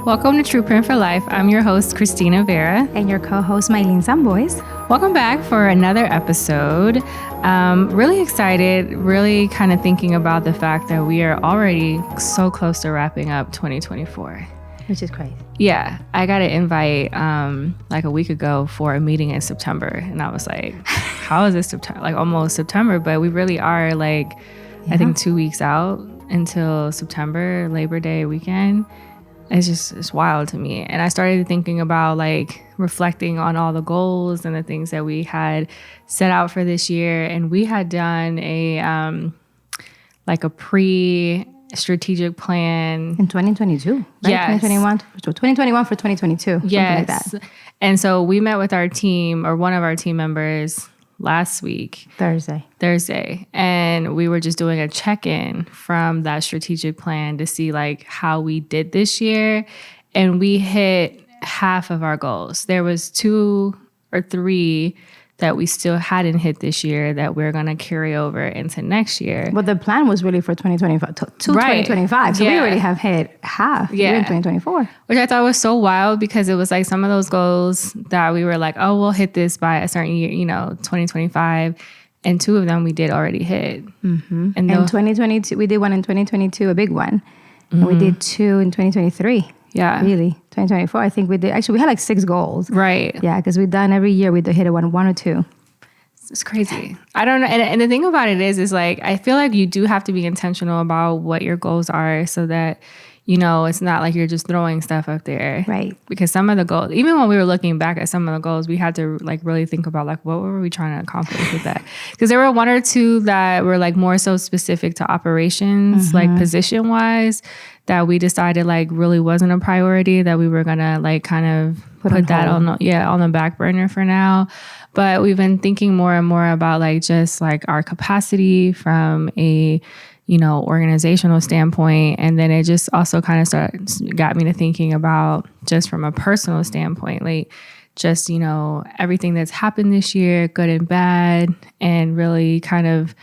Welcome to True Print for Life. I'm your host, Christina Vera. And your co-host, Maylin Sambois. Welcome back for another episode. Really excited, really kind of thinking about the fact that we are already so close to wrapping up 2024. Which is crazy. Yeah, I got an invite like a week ago for a meeting in September. And I was like, how is this September? Like almost September, but we really are like, I think 2 weeks out until September, Labor Day weekend. It's wild to me. And I started thinking about like reflecting on all the goals and the things that we had set out for this year. And we had done a like a pre-strategic plan. In 2022, right? Yes. 2021 for 2022. Yes. Like that. And so we met with our team or one of our team members last week. Thursday. And we were just doing a check-in from that strategic plan to see like how we did this year. And we hit half of our goals. There was 2 or 3 that we still hadn't hit this year that we're going to carry over into next year. But the plan was really for 2025 to 2025. So we already have hit half here in 2024. Which I thought was so wild because it was like some of those goals that we were like, oh, we'll hit this by a certain year, 2025. And 2 of them we did already hit. Mm-hmm. And in 2022, we did one in 2022, a big one. Mm-hmm. And we did 2 in 2023. Yeah. Really. 2024, I think we did. Actually, we had like 6 goals. Right. Yeah, because we've done every year, we hit one or 2. It's crazy. I don't know. And the thing about it is like, I feel like you do have to be intentional about what your goals are so that, it's not like you're just throwing stuff up there. Right. Because some of the goals, even when we were looking back at some of the goals, we had to like really think about like, what were we trying to accomplish with that? Because there were 1 or 2 that were like more so specific to operations, like position wise, that we decided like really wasn't a priority, that we were going to like kind of put that on the back burner for now. But we've been thinking more and more about like just like our capacity from a organizational standpoint. And then it just also kind of got me to thinking about just from a personal standpoint, like just, everything that's happened this year, good and bad, and really kind of,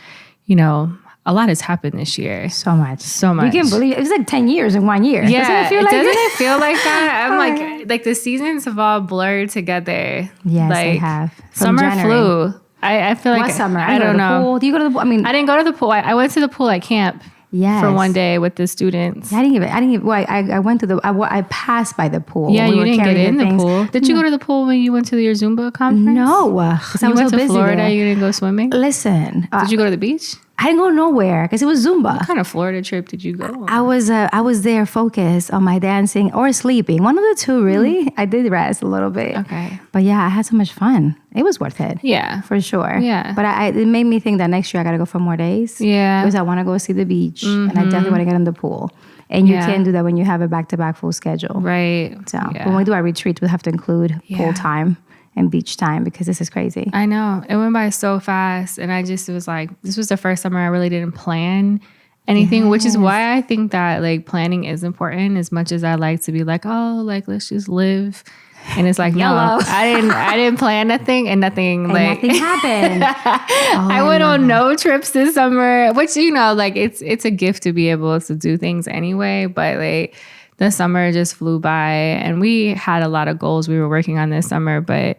a lot has happened this year. So much. You can't believe it. It was like 10 years in 1 year. Yeah. Doesn't it feel like that? I'm like the seasons have all blurred together. Yes, like, they have. Summer flew. I feel like what summer? I don't know. Pool? Do you go to the pool? I mean, I didn't go to the pool. I went to the pool at camp. Yes. For one day with the students. I didn't even. Well, I went to I passed by the pool. Yeah, you didn't get in the pool. Did you go to the pool when you went to your Zumba conference? No, because I was went so to busy Florida. there. You didn't go swimming. Listen, did you go to the beach? I didn't go nowhere because it was Zumba. What kind of Florida trip did you go on? I was there focused on my dancing or sleeping. One of the 2, really. I did rest a little bit. Okay. But yeah, I had so much fun. It was worth it. Yeah. For sure. Yeah. But it made me think that next year I got to go for more days. Yeah. Because I want to go see the beach. And I definitely want to get in the pool. And you can't do that when you have a back-to-back full schedule. Right. So when we do our retreat, we have to include pool time and beach time because this is crazy. I know. It went by so fast. And I just was like, this was the first summer I really didn't plan anything, which is why I think that like planning is important as much as I like to be like, oh, like let's just live. And it's like, no, I didn't plan nothing and nothing nothing happened. I went on no trips this summer, which, like it's a gift to be able to do things anyway. But like the summer just flew by and we had a lot of goals we were working on this summer, but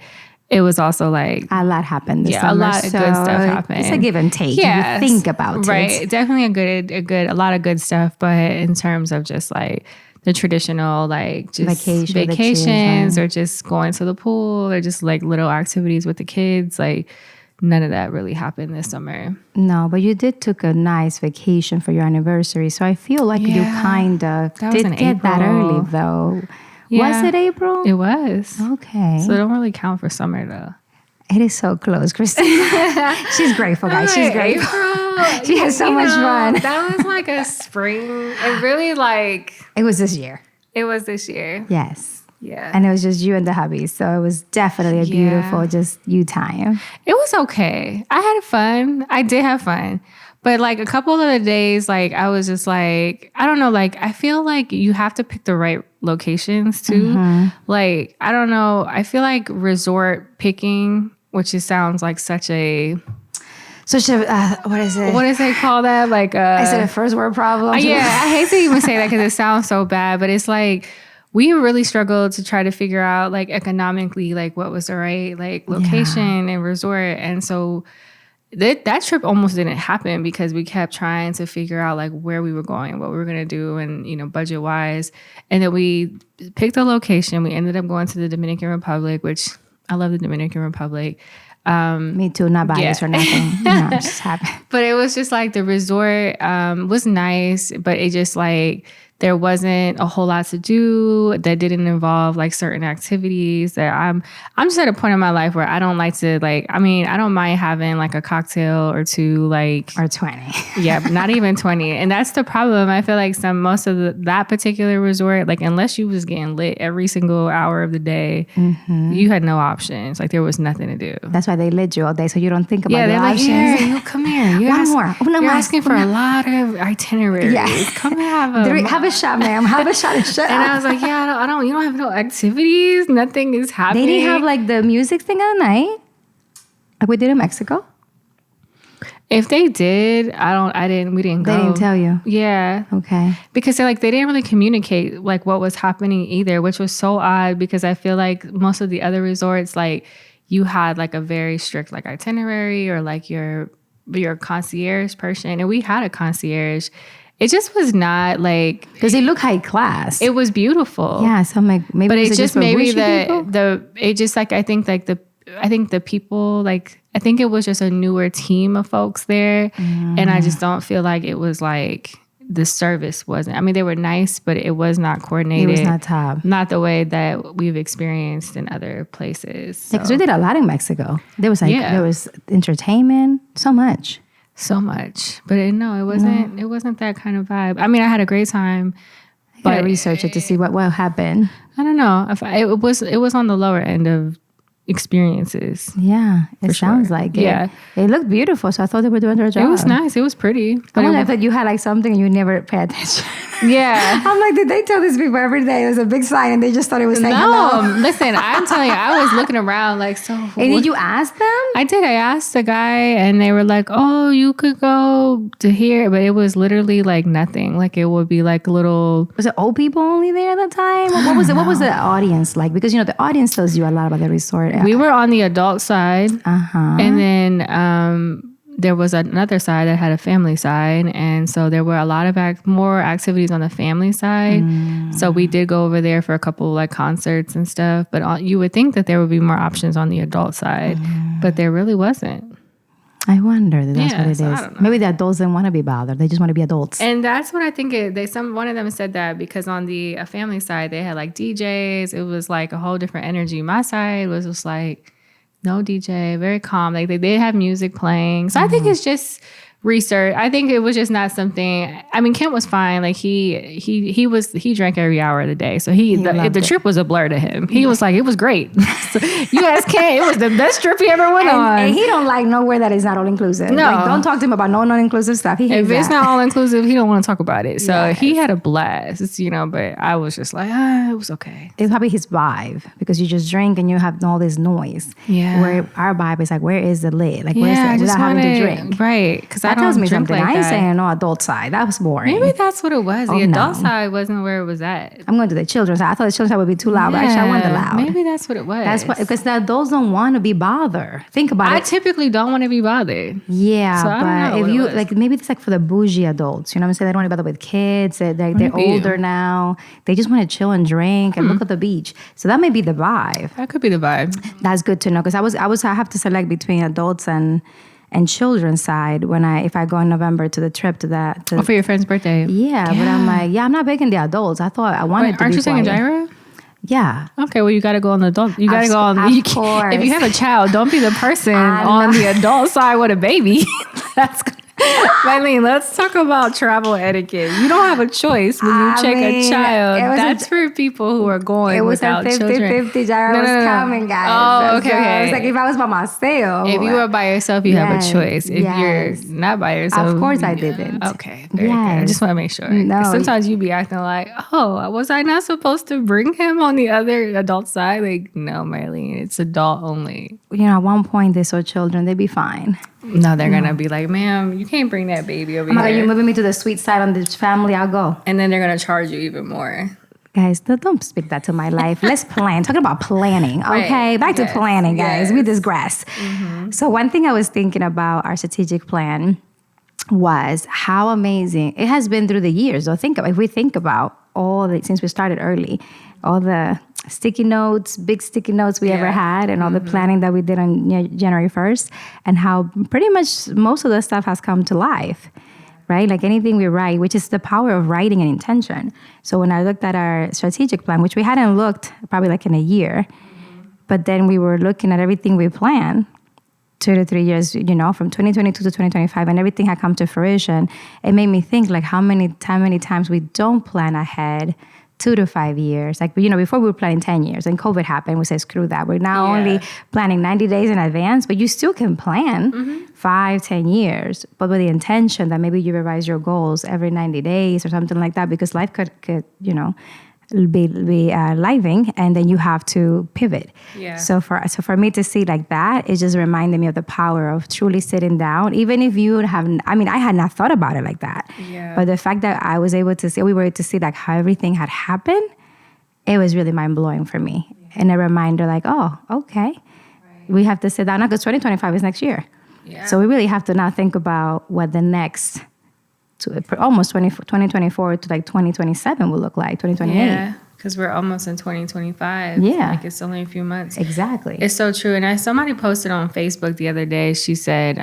it was also like a lot happened this summer. A lot of good stuff happened. It's a give and take. Yeah, you think about it. Definitely a lot of good stuff. But in terms of just like the traditional, like just vacations or just going to the pool or just like little activities with the kids, like none of that really happened this summer. No, but you took a nice vacation for your anniversary. So I feel like you kind of did get that early though. Yeah. Was it April? It was. Okay. So it don't really count for summer though. It is so close, Christina. She's grateful, guys. She's grateful. She has so much fun. That was like a spring. It really like... It was this year. It was this year. Yes. Yeah. And it was just you and the hubby. So it was definitely a beautiful just you time. It was okay. I had fun. I did have fun. But like a couple of the days, like I was just like, I don't know, like I feel like you have to pick the right locations too. Like, I don't know. I feel like resort picking, which sounds like such a what is it? What is it called that? Like is it a first world problem? Yeah, I hate to even say that because it sounds so bad, but it's like we really struggled to try to figure out like economically, like what was the right like location and resort. And so that trip almost didn't happen because we kept trying to figure out like where we were going, what we were going to do, and, you know, budget wise. And then we picked a location. We ended up going to the Dominican Republic, which I love the Dominican Republic. Me too, not biased or nothing. No, I'm just happy. But it was just like the resort was nice, but it just like there wasn't a whole lot to do that didn't involve like certain activities that I'm just at a point in my life where I don't like to like, I mean, I don't mind having like a cocktail or two, like, or 20. Yeah, but not even 20. And that's the problem. I feel like most of that particular resort, like unless you was getting lit every single hour of the day, you had no options. Like there was nothing to do. That's why they lit you all day, so you don't think about the like, options. Here, you come here. You're asking for a lot of itineraries. Yeah. Come and have a shot, ma'am. Have a shot and shut up. And I was like, yeah, I don't. You don't have no activities. Nothing is happening. They didn't have like the music thing at night, like we did in Mexico. If they did, we didn't go. They didn't tell you. Yeah. Okay. Because they didn't really communicate like what was happening either, which was so odd because I feel like most of the other resorts, like you had like a very strict like itinerary or like your concierge person, and we had a concierge. It just was not like, because it looked high class. It was beautiful. Yeah, so I'm like, maybe. But it's just maybe I think the people, like, I think it was just a newer team of folks there. And I just don't feel like it was like the service wasn't. I mean, they were nice, but it was not coordinated. It was not top. Not the way that we've experienced in other places. So. Because we did a lot in Mexico. There was there was entertainment, so much. So much. But it wasn't that kind of vibe. I mean, I had a great time. But I researched it to see what happened. I don't know. It was on the lower end of experiences. Yeah, it sounds like it. Yeah. It looked beautiful, so I thought they were doing their job. It was nice. It was pretty. I wonder if you had like something and you never pay attention. Yeah. I'm like, did they tell these people every day? It was a big sign and they just thought it was saying hello. Listen, I'm telling you, I was looking around like, so. And did you ask them? I did. I asked the guy and they were like, oh, you could go to here. But it was literally like nothing. Like it would be like little. Was it old people only there at the time? What was it? What was the audience like? Because, the audience tells you a lot about the resort. We were on the adult side. And then there was another side that had a family side. And so there were a lot of more activities on the family side. So we did go over there for a couple like concerts and stuff. But you would think that there would be more options on the adult side. But there really wasn't. I wonder that that's what it is. Maybe the adults didn't want to be bothered. They just want to be adults. And that's what I think one of them said that because on the family side, they had like DJs. It was like a whole different energy. My side was just like, no DJ, very calm. Like they did have music playing. So I think it's just research. I think it was just not something. I mean, Kent was fine. Like he drank every hour of the day. So the trip was a blur to him. He was like, it was great. So you ask Kent, it was the best trip he ever went on. And he don't like nowhere that is not all inclusive. No, like, don't talk to him about non-inclusive stuff. He hates if it's not all inclusive, he don't want to talk about it. So he had a blast, but I was just like, it was okay. It's probably his vibe because you just drink and you have all this noise. Yeah. Where our vibe is like, where is the lid? Like, where's it without having to drink? Right. Because that tells me something. I ain't saying no adult side. That was boring. Maybe that's what it was. The adult side wasn't where it was at. I'm going to the children's side. I thought the children's side would be too loud, but actually I wanted the loud. Maybe that's what it was. That's what, because the adults don't want to be bothered. Think about it. I typically don't want to be bothered. Yeah, so but if you like, maybe it's like for the bougie adults. You know what I'm saying? They don't want to bother with kids. They're older now. They just want to chill and drink and look at the beach. So that may be the vibe. That could be the vibe. That's good to know because I have to select between adults and children's side if I go in November to the trip to that. For your friend's birthday. Yeah, but I'm like, I'm not picking the adults. I thought I wanted to be Aren't you quiet. taking Gyra? Yeah. Okay, well, you got to go on the adult. You got to go on. Of course. If you have a child, don't be the person on the adult side with a baby. That's Maylin, let's talk about travel etiquette. You don't have a choice when you check a child. That's for people who are going without children. It was a 50-50. Gyra was coming, guys. Oh, okay. So I was like, if I was by myself. If you were by yourself, you have a choice. If you're not by yourself. Of course I didn't. Okay. Very good. I just want to make sure. No. Sometimes you be acting like, was I not supposed to bring him on the other adult side? Like, no, Maylin, it's adult only. At one point, they saw children. They'd be fine. No, they're going to be like, ma'am, you can't bring that baby over here. You're moving me to the sweet side on this family, I'll go. And then they're going to charge you even more. Guys, don't speak that to my life. Let's plan. Talking about planning, okay? Right. Back to planning, guys. We digress. Mm-hmm. So one thing I was thinking about our strategic plan was how amazing it has been through the years. So if we think about since we started early, all the sticky notes, big sticky notes we ever had, and all the planning that we did on January 1st, and how pretty much most of the stuff has come to life. Right? Like anything we write, which is the power of writing and intention. So when I looked at our strategic plan, which we hadn't looked probably like in a year, but then we were looking at everything we planned 2 to 3 years, from 2022 to 2025, and everything had come to fruition. It made me think like how many times we don't plan ahead 2 to 5 years. Like, before we were planning 10 years and COVID happened, we said, screw that. We're now only planning 90 days in advance, but you still can plan 5, 10 years, but with the intention that maybe you revise your goals every 90 days or something like that, because life could be living, and then you have to pivot. Yeah. So for me to see like that, it just reminded me of the power of truly sitting down, even if you haven't. I mean, I had not thought about it like that. Yeah. But the fact that we were able to see like how everything had happened, it was really mind blowing for me, and a reminder like, oh, okay, we have to sit down now because 2025 is next year. Yeah. So we really have to now think about what the next. Almost 2024 to like 2027 will look like, 2028. Yeah, because we're almost in 2025. Yeah. Like it's only a few months. Exactly. It's so true. And somebody posted on Facebook the other day, she said,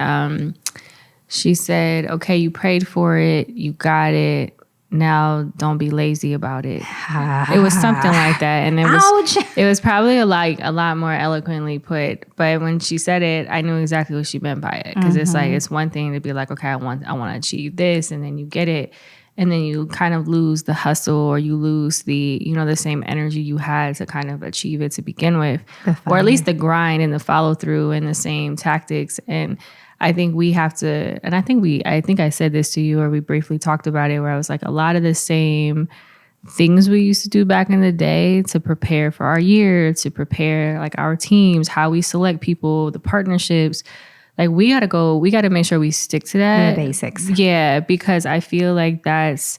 okay, you prayed for it, you got it. Now don't be lazy about it. It was something like that. And it was probably a lot more eloquently put. But when she said it, I knew exactly what she meant by it. Because it's like, it's one thing to be like, okay, I want to achieve this, and then you get it. And then you kind of lose the hustle, or you lose the, the same energy you had to kind of achieve it to begin with. Or at least the grind and the follow through and the same tactics. And I think we have to, and I think I said this to you, or we briefly talked about it, where I was like, a lot of the same things we used to do back in the day to prepare for our year, to prepare like our teams, how we select people, the partnerships, like we got to make sure we stick to that. The basics. Yeah, because I feel like it's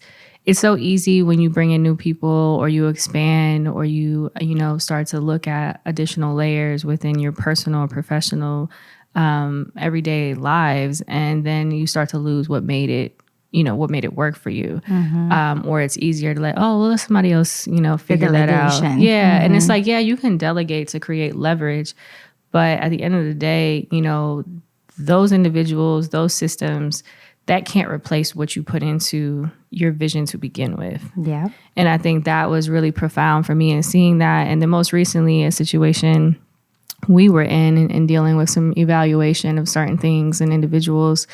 so easy when you bring in new people, or you expand, or you start to look at additional layers within your personal or professional everyday lives, and then you start to lose what made it work for you. Or it's easier to let let somebody else figure that out. Yeah. And it's like, yeah, you can delegate to create leverage, but at the end of the day, those individuals, those systems, that can't replace what you put into your vision to begin with. Yeah. And I think that was really profound for me, and seeing that. And then most recently, a situation we were in dealing with some evaluation of certain things and individuals,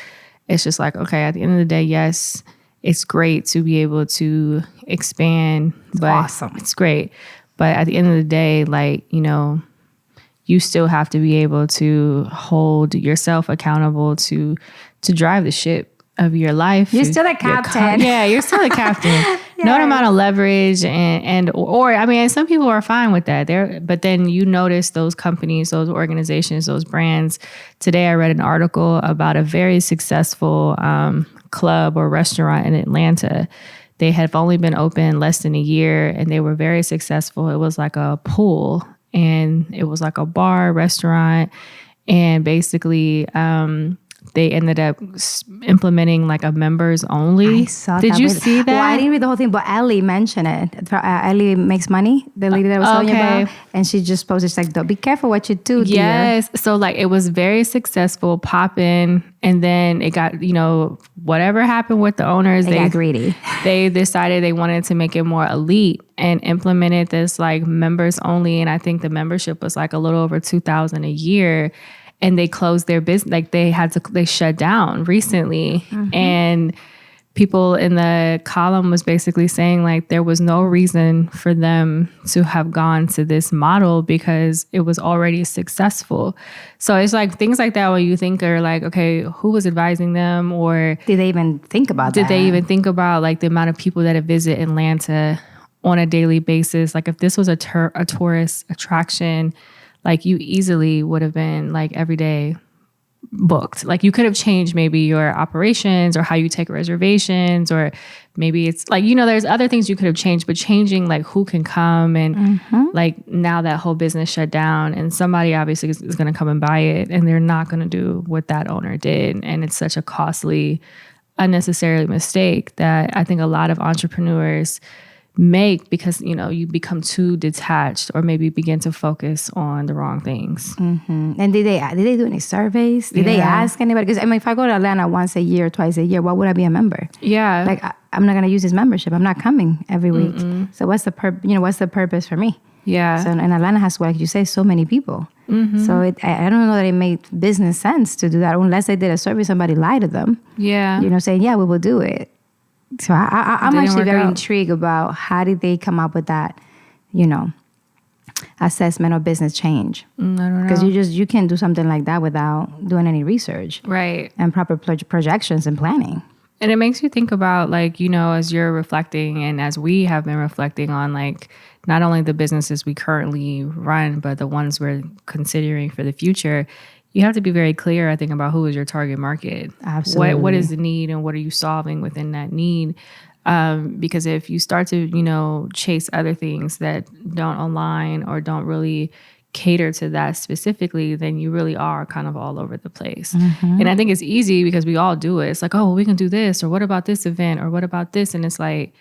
it's just like, okay, at the end of the day, yes, it's great to be able to expand. But awesome. It's great. But at the end of the day, like, you still have to be able to hold yourself accountable to drive the ship of your life. You're still the captain. You're still the captain. Yes. No amount of leverage and some people are fine with that. But then you notice those companies, those organizations, those brands. Today I read an article about a very successful club or restaurant in Atlanta. They have only been open less than a year, and they were very successful. It was like a pool, and it was like a bar, restaurant, and basically they ended up implementing like a members only. I saw Did that. you see that? Well, I didn't read the whole thing, but Ellie mentioned it. Ellie Makes Money, the lady that I was telling you about. And she just posted, she's like, don't be careful what you do, dear. Yes. So like it was very successful, popping. And then it got, whatever happened with the owners. They got greedy. They decided they wanted to make it more elite and implemented this like members only. And I think the membership was like a little over $2,000 a year. And they closed their business, like they shut down recently. And people in the column was basically saying like there was no reason for them to have gone to this model because it was already successful. So it's like things like that when you think are like, okay, who was advising them, or did they even think about that? Did they even think about like the amount of people that visit Atlanta on a daily basis? Like if this was a tourist attraction, like you easily would have been like every day booked. Like you could have changed maybe your operations or how you take reservations, or maybe it's like, there's other things you could have changed, but changing like who can come and like now that whole business shut down and somebody obviously is going to come and buy it and they're not going to do what that owner did. And it's such a costly, unnecessary mistake that I think a lot of entrepreneurs make because, you become too detached or maybe begin to focus on the wrong things. And did they do any surveys? Did they ask anybody? Because if I go to Atlanta once a year, twice a year, why would I be a member? Yeah. Like I'm not going to use this membership. I'm not coming every week. So what's the purpose for me? Yeah. So and Atlanta has, like you say, so many people. So I don't know that it made business sense to do that unless they did a survey, somebody lied to them. Yeah. Saying, yeah, we will do it. So I'm actually very intrigued about how did they come up with that, assessment of business change. I don't know. Because you can't do something like that without doing any research. Right. And proper projections and planning. And it makes you think about like, as you're reflecting and as we have been reflecting on like not only the businesses we currently run, but the ones we're considering for the future, you have to be very clear, I think, about who is your target market. Absolutely. What is the need and what are you solving within that need? Because if you start to, chase other things that don't align or don't really cater to that specifically, then you really are kind of all over the place. And I think it's easy because we all do it. It's like, oh, well, we can do this, or what about this event, or what about this? And it's like,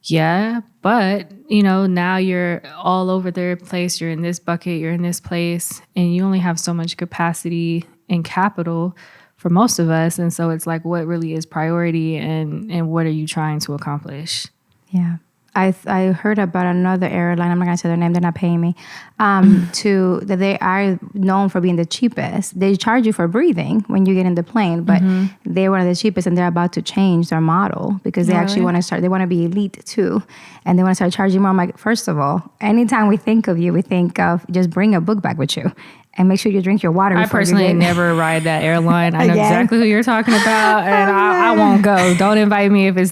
yeah, but, now you're all over the place. You're in this bucket, you're in this place, and you only have so much capacity and capital for most of us. And so it's like, what really is priority and what are you trying to accomplish? Yeah. I heard about another airline. I'm not going to say their name. They're not paying me. That they are known for being the cheapest. They charge you for breathing when you get in the plane, but they're one of the cheapest, and they're about to change their model because they actually want to start. They want to be elite too, and they want to start charging more. I'm like, first of all, anytime we think of you, we think of just bring a book bag with you. And make sure you drink your water. I personally never ride that airline. I know exactly who you're talking about, and I won't go. Don't invite me if it's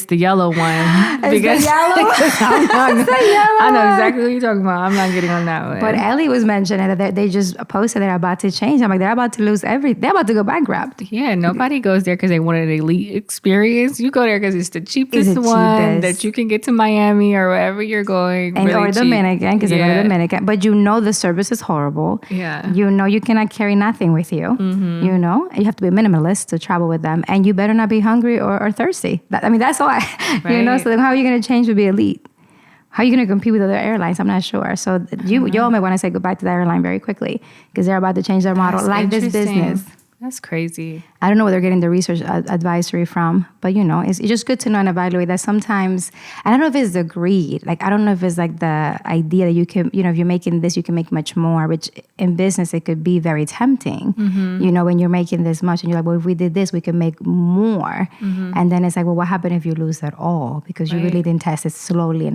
the yellow one. Because the yellow? I know exactly who you're talking about. I'm not getting on that one. But Ellie was mentioning that they just posted they're about to change. I'm like, they're about to lose everything. They're about to go bankrupt. Yeah, nobody goes there because they want an elite experience. You go there because it's the cheapest one that you can get to Miami or wherever you're going. And or Dominican, because they go to Dominican. But the service is horrible. Yeah. You cannot carry nothing with you. You have to be a minimalist to travel with them. And you better not be hungry or thirsty. That's why. Right. So then how are you going to change to be elite? How are you going to compete with other airlines? I'm not sure. So you all may want to say goodbye to that airline very quickly because they're about to change their model like this business. That's crazy. I don't know where they're getting the research advisory from, but it's just good to know and evaluate that sometimes. I don't know if it's the greed. Like, I don't know if it's like the idea that you can, if you're making this, you can make much more, which in business, it could be very tempting. When you're making this much and you're like, well, if we did this, we could make more. And then it's like, well, what happened if you lose that all? Because you really didn't test it slowly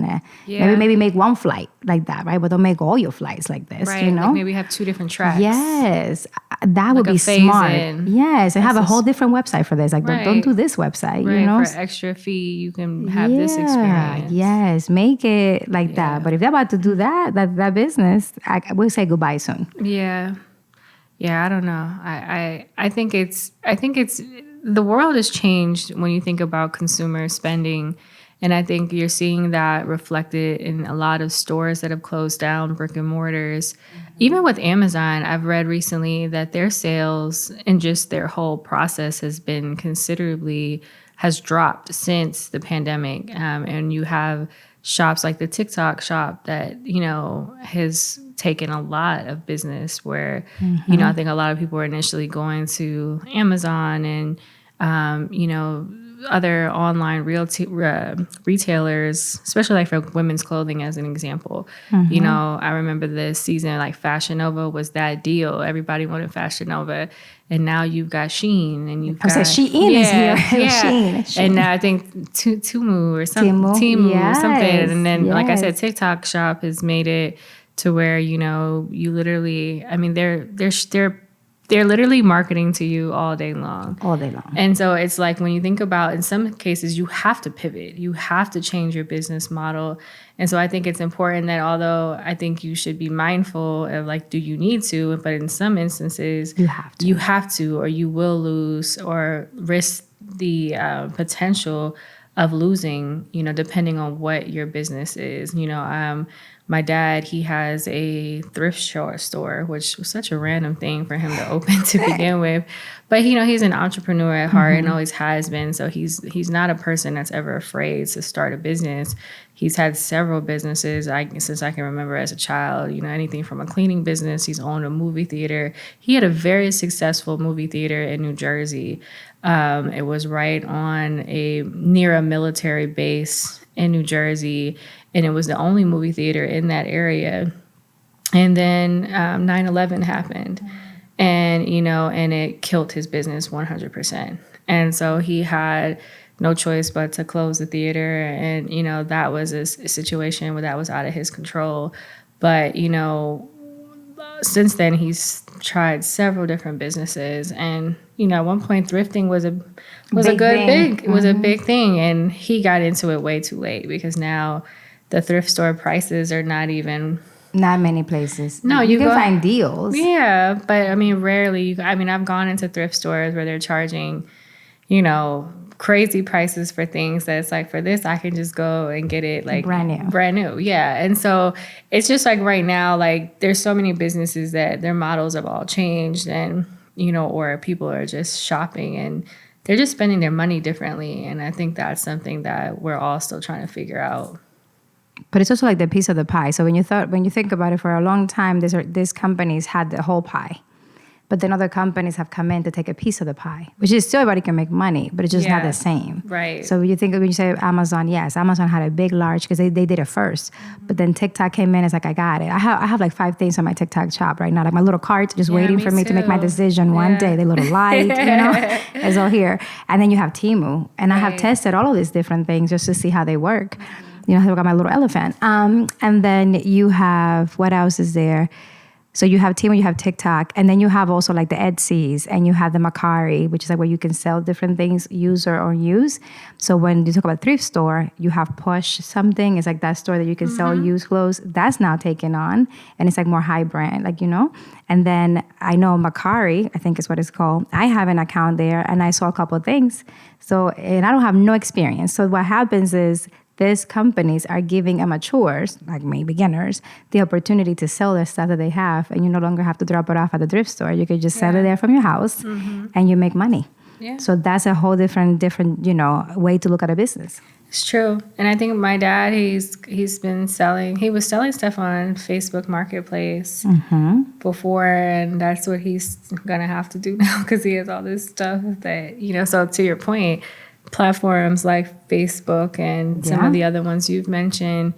maybe make one flight like that, right? But don't make all your flights like this, right. Like maybe have 2 different tracks. Yes. That would be smart. Yes, and have a whole different website for this. Like, don't do this website, For extra fee, you can have this experience. Yes, make it like that. But if they're about to do that business, we'll say goodbye soon. Yeah. Yeah, I don't know. I think it's the world has changed when you think about consumer spending. And I think you're seeing that reflected in a lot of stores that have closed down, brick and mortars. Even with Amazon, I've read recently that their sales and just their whole process has dropped since the pandemic. And you have shops like the TikTok shop that, has taken a lot of business where, I think a lot of people were initially going to Amazon and, other online retailers, especially like for women's clothing as an example. I remember the season like Fashion Nova was that deal. Everybody wanted Fashion Nova. And now you've got Shein and you've got Shein is here. Yeah. Shein. And now I think Temu or something. Temu something. And then like I said, TikTok shop has made it to where, you literally, they're they're literally marketing to you all day long. All day long. And so it's like when you think about, in some cases, you have to pivot. You have to change your business model. And so I think it's important that, although I think you should be mindful of like, do you need to? But in some instances, you have to, or you will lose or risk the potential of losing, you know, depending on what your business is. You know, my dad, he has a thrift store, which was such a random thing for him to open to begin with. But, you know, he's an entrepreneur at heart and always has been. So he's not a person that's ever afraid to start a business. He's had several businesses since I can remember as a child, you know, anything from a cleaning business. He's owned a movie theater. He had a very successful movie theater in New Jersey. It was right on near a military base in New Jersey. And it was the only movie theater in that area. And then 9/11 happened. And, you know, and it killed his business 100%. And so he had no choice but to close the theater. And, you know, that was a situation where that was out of his control. But, you know, since then, he's tried several different businesses. And, you know, at one point, thrifting was a big thing. And he got into it way too late, because now the thrift store prices are not many places. No, you can find deals. Yeah, but I mean, rarely. I've gone into thrift stores where they're charging, you know, crazy prices for things that it's like, for this, I can just go and get it like brand new. Yeah. And so it's just like right now, like there's so many businesses that their models have all changed, and, you know, or people are just shopping and they're just spending their money differently. And I think that's something that we're all still trying to figure out. But it's also like the piece of the pie. So when you think about it, for a long time, these companies had the whole pie. But then other companies have come in to take a piece of the pie, which is still, everybody can make money, but it's just not the same. Right. So when you say Amazon, yes, Amazon had a big, large, because they did it first. But then TikTok came in, it's like, I got it. I have like 5 things on my TikTok shop right now, like my little cart, just waiting for me to make my decision one day. The little light, you know, is all here. And then you have Temu. And I have tested all of these different things just to see how they work. You know, I've got my little elephant. And then you have, what else is there? So you have Temu, you have TikTok, and then you have also like the Etsy's, and you have the Mercari, which is like where you can sell different things, use or unused. So when you talk about thrift store, you have Push something. It's like that store that you can sell used clothes. That's now taken on, and it's like more high brand, like, you know. And then I know Mercari, I think is what it's called. I have an account there, and I saw a couple of things. So, and I don't have no experience. So what happens is, these companies are giving amateurs, like me, beginners, the opportunity to sell their stuff that they have, and you no longer have to drop it off at the thrift store. You could just sell it there from your house, and you make money. Yeah. So that's a whole different, you know, way to look at a business. It's true. And I think my dad, he was selling stuff on Facebook Marketplace before, and that's what he's gonna have to do now, because he has all this stuff that, you know. So to your point, platforms like Facebook and some of the other ones you've mentioned,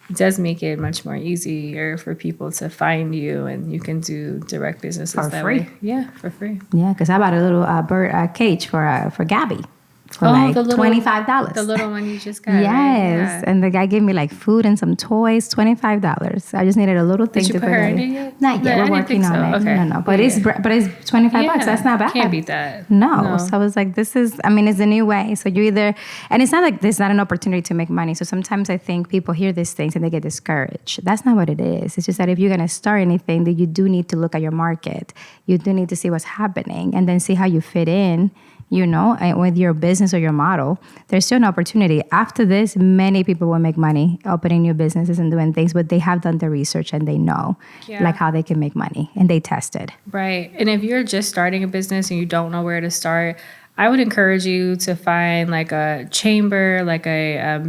it does make it much more easier for people to find you, and you can do direct businesses for that free. way. Yeah, for free. Yeah, because I bought a little bird cage for Gabby. For like $25. The little one you just got. Yes. Right? Yeah. And the guy gave me like food and some toys, $25. I just needed a little thing to put in it. Yet? Not yet. We're working on it. Okay. No. But it's $25. That's not bad. Can't beat that. No. So I was like, it's a new way. So you either, and it's not like there's not an opportunity to make money. So sometimes I think people hear these things and they get discouraged. That's not what it is. It's just that if you're going to start anything, that you do need to look at your market. You do need to see what's happening and then see how you fit in. You know, with your business or your model, there's still an opportunity. After this, many people will make money opening new businesses and doing things, but they have done the research and they know like how they can make money, and they tested. Right. And if you're just starting a business and you don't know where to start, I would encourage you to find like a chamber, like a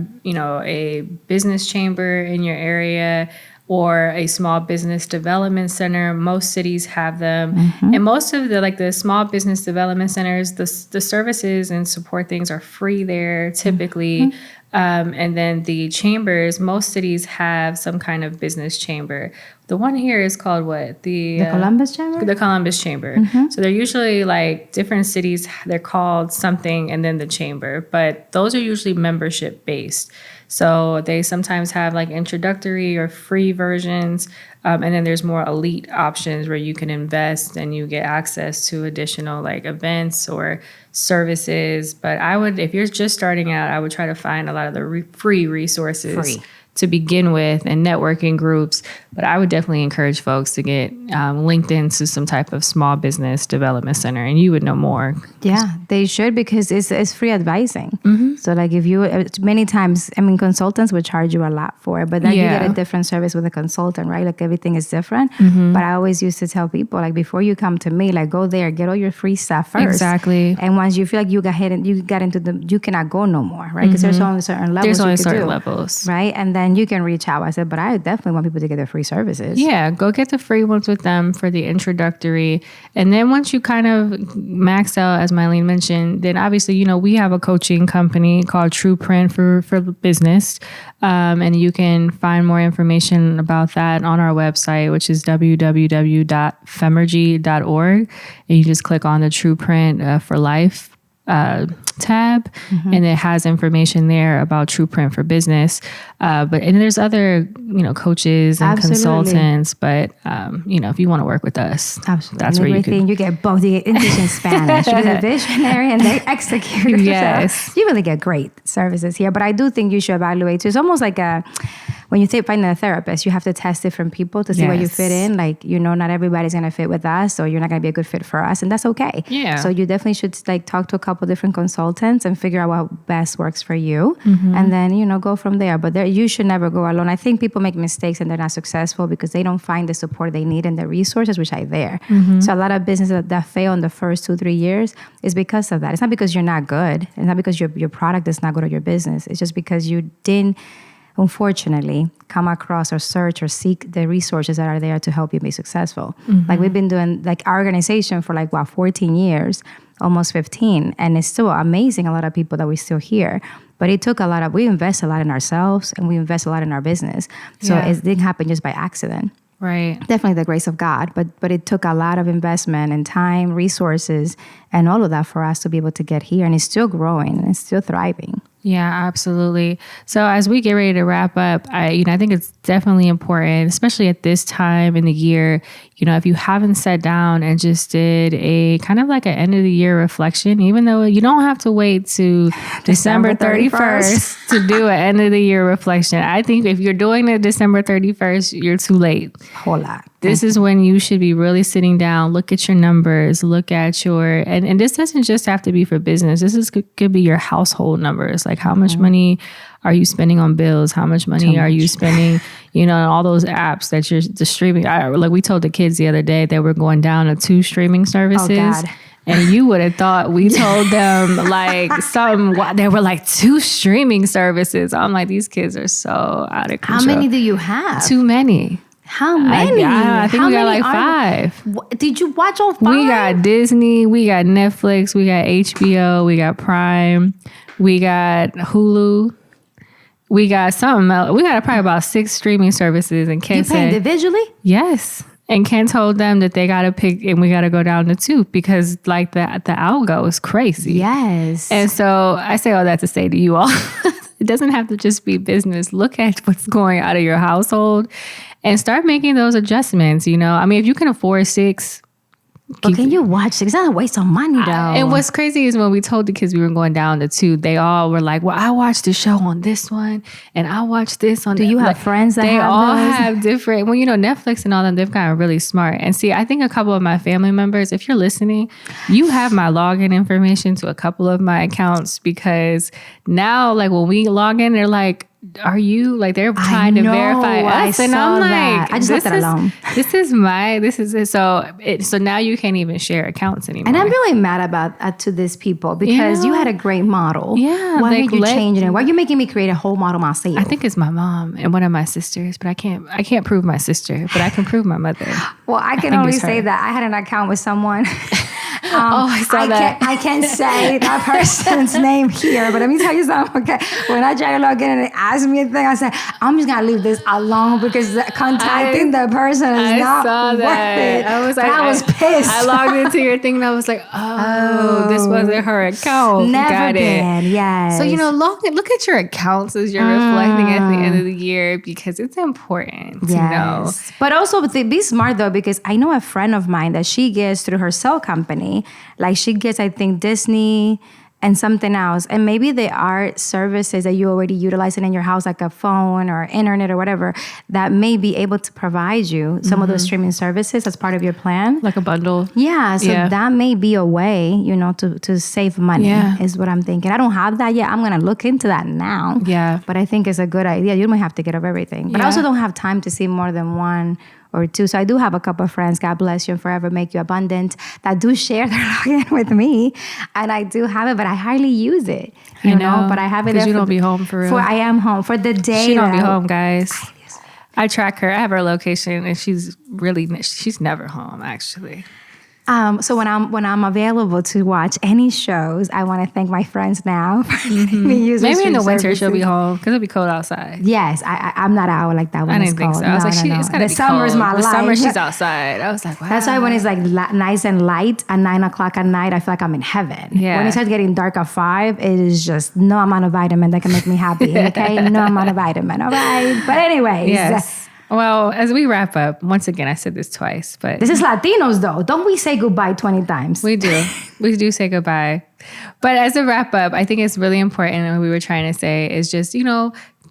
business chamber in your area, or a small business development center. Most cities have them. And most of the small business development centers, the services and support things are free there typically. And then the chambers, most cities have some kind of business chamber. The one here is called what? The Columbus Chamber? The Columbus Chamber. So they're usually like different cities, they're called something and then the chamber. But those are usually membership based. So they sometimes have like introductory or free versions. And then there's more elite options where you can invest and you get access to additional like events or services. But I would, if you're just starting out, I would try to find a lot of the free resources to begin with and networking groups. But I would definitely encourage folks to get linked into some type of small business development center, and you would know more. Yeah, they should, because it's free advising. So like if you, many times, I mean, consultants would charge you a lot for it, but then you get a different service with a consultant, right? Like everything is different. But I always used to tell people, like, before you come to me, like, go there, get all your free stuff first. Exactly. And once you feel like you got into the, you cannot go no more, right? Because there's only certain levels. There's only certain levels. Right? And then you can reach out. I said, but I definitely want people to get their free services. Yeah, go get the free ones with them for the introductory. And then once you kind of max out, as Maylin mentioned, then obviously, you know, we have a coaching company called True Print for business. And you can find more information about that on our website, which is www.femergy.org. And you just click on the True Print for Life tab, and it has information there about True Print for business. And there's other, you know, coaches and consultants. But you know, if you want to work with us, that's where you get both. You get English and Spanish. You're the visionary and the executor. Yes, so you really get great services here. But I do think you should evaluate. So it's almost like when you find a therapist, you have to test different people to see where you fit in. Like, you know, not everybody's going to fit with us, or you're not going to be a good fit for us, and that's okay. Yeah. So you definitely should like talk to a couple different consultants and figure out what best works for you, and then, you know, go from there. But you should never go alone. I think people make mistakes and they're not successful because they don't find the support they need and the resources, which are there. So a lot of businesses that fail in the first 2-3 years is because of that. It's not because you're not good. It's not because your product is not good or your business. It's just because you didn't, unfortunately, come across or search or seek the resources that are there to help you be successful. Like we've been doing, like, our organization for 14 years, almost 15, and it's still amazing, a lot of people that we still hear. But it took we invest a lot in ourselves, and we invest a lot in our business. So it didn't happen just by accident. Right. Definitely the grace of God, but it took a lot of investment and time, resources, and all of that for us to be able to get here. And it's still growing and it's still thriving. Yeah, absolutely. So as we get ready to wrap up, I think it's definitely important, especially at this time in the year, you know, if you haven't sat down and just did a kind of like an end of the year reflection, even though you don't have to wait to December 31st to do an end of the year reflection. I think if you're doing it December 31st, you're too late. Whole lot. This is when you should be really sitting down, look at your numbers, look at your, and this doesn't just have to be for business. This could be your household numbers. Like, how much money are you spending on bills? How much money are you spending, you know, on all those apps that you're the streaming? Like we told the kids the other day that we're going down to 2 streaming services. Oh, God. And you would have thought we told them like something. They were like 2 streaming services. I'm like, these kids are so out of control. How many do you have? Too many. How many? I think we got like 5. Did you watch all 5? We got Disney, we got Netflix, we got HBO, we got Prime, we got Hulu, we got something else. We got probably about 6 streaming services. And Ken you pay individually? Yes. And Ken told them that they got to pick, and we got to go down to 2 because like the algo is crazy. Yes. And so I say all that to say to you all, it doesn't have to just be business. Look at what's going out of your household and start making those adjustments. You know, I mean, if you can afford 6, but can you watch 6? That's a waste of money, though. And what's crazy is when we told the kids we were going down to 2, they all were like, well, I watched the show on this one and I watched this on. Do you have friends that they all those? have different, well, you know, Netflix and all them, they've gotten really smart. And see, I think a couple of my family members, if you're listening, you have my login information to a couple of my accounts, because now, like, when we log in, they're like, are you, like, they're trying to verify us, and I'm like, I just left it alone. This is it. So now you can't even share accounts anymore. And I'm really mad about to these people, because you had a great model. Yeah, why are you changing it? Why are you making me create a whole model myself? I think it's my mom and one of my sisters, but I can't prove my sister, but I can prove my mother. Well, I can only say that I had an account with someone. I saw that. I can't say that person's name here, but let me tell you something, okay? When I try to log in and they ask me a thing, I say, I'm just going to leave this alone because contacting the person is not worth it. I was like, I was pissed. I logged into your thing and I was like, this wasn't her account. Never Got been, it. yes. So, look at your accounts as you're reflecting at the end of the year because it's important to know. But also be smart though, because I know a friend of mine that she gets through her cell company. Like she gets, I think, Disney and something else. And maybe there are services that you already utilizing in your house, like a phone or internet or whatever, that may be able to provide you some of those streaming services as part of your plan. Like a bundle. Yeah. So that may be a way, to save money is what I'm thinking. I don't have that yet. I'm going to look into that now. Yeah. But I think it's a good idea. You might have to get of everything. But I also don't have time to see more than one or two. So I do have a couple of friends, God bless you and forever make you abundant, that do share their login with me. And I do have it, but I hardly use it. You know, but I have it there. Because you don't be home for real. I am home for the day. She don't be home, guys. I track her. I have her location and she's never home, actually. So when I'm available to watch any shows, I want to thank my friends now for letting me use Maybe in the winter services. she'll be home because it'll be cold outside. Yes, I'm not out like that when I it's didn't think cold. so. I was like, it's gotta the be summer's cold. my The life. summer she's outside. I was like, wow. That's why when it's like nice and light at 9 o'clock at night, I feel like I'm in heaven. Yeah. When it starts getting dark at 5, it is just no amount of vitamin that can make me happy. Okay, no amount of vitamin. All right, but anyways. Yes. Well, as we wrap up, once again, I said this twice, but this is Latinos though. Don't we say goodbye 20 times? We do. We do say goodbye. But as a wrap up, I think it's really important, and what we were trying to say is just,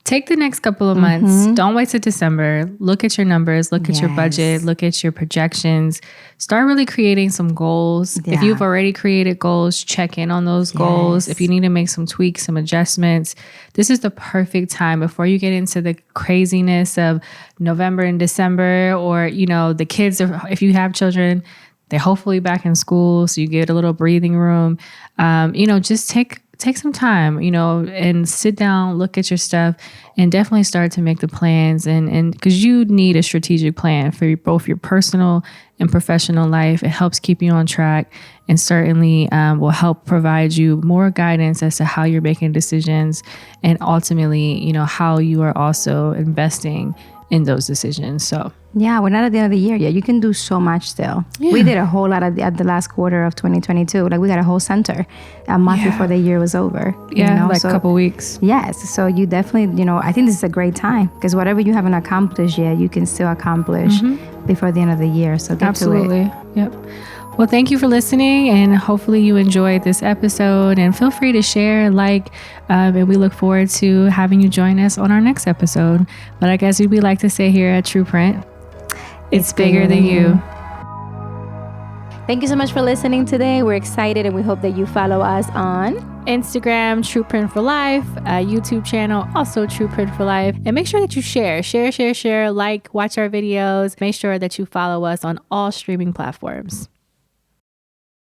take the next couple of months. Don't wait till December. Look at your numbers. Look at your budget. Look at your projections. Start really creating some goals. Yeah. If you've already created goals, check in on those goals. If you need to make some tweaks, some adjustments, this is the perfect time before you get into the craziness of November and December, or, the kids, if you have children, they're hopefully back in school, so you get a little breathing room. Just take some time, and sit down, look at your stuff, and definitely start to make the plans. And because you need a strategic plan for both your personal and professional life. It helps keep you on track, and certainly will help provide you more guidance as to how you're making decisions, and ultimately, how you are also investing in those decisions. So yeah, we're not at the end of the year yet. You can do so much still. Yeah. We did a whole lot at the last quarter of 2022. Like we got a whole center a month before the year was over. Yeah, a couple weeks. Yes. So you definitely, I think this is a great time because whatever you haven't accomplished yet, you can still accomplish before the end of the year. So get to it. Yep. Well, thank you for listening, and hopefully you enjoyed this episode, and feel free to share, and we look forward to having you join us on our next episode. But I guess we like to say here at True Print, it's bigger than you. Thank you so much for listening today. We're excited, and we hope that you follow us on Instagram, True Print for Life, YouTube channel, also True Print for Life. And make sure that you share, watch our videos. Make sure that you follow us on all streaming platforms.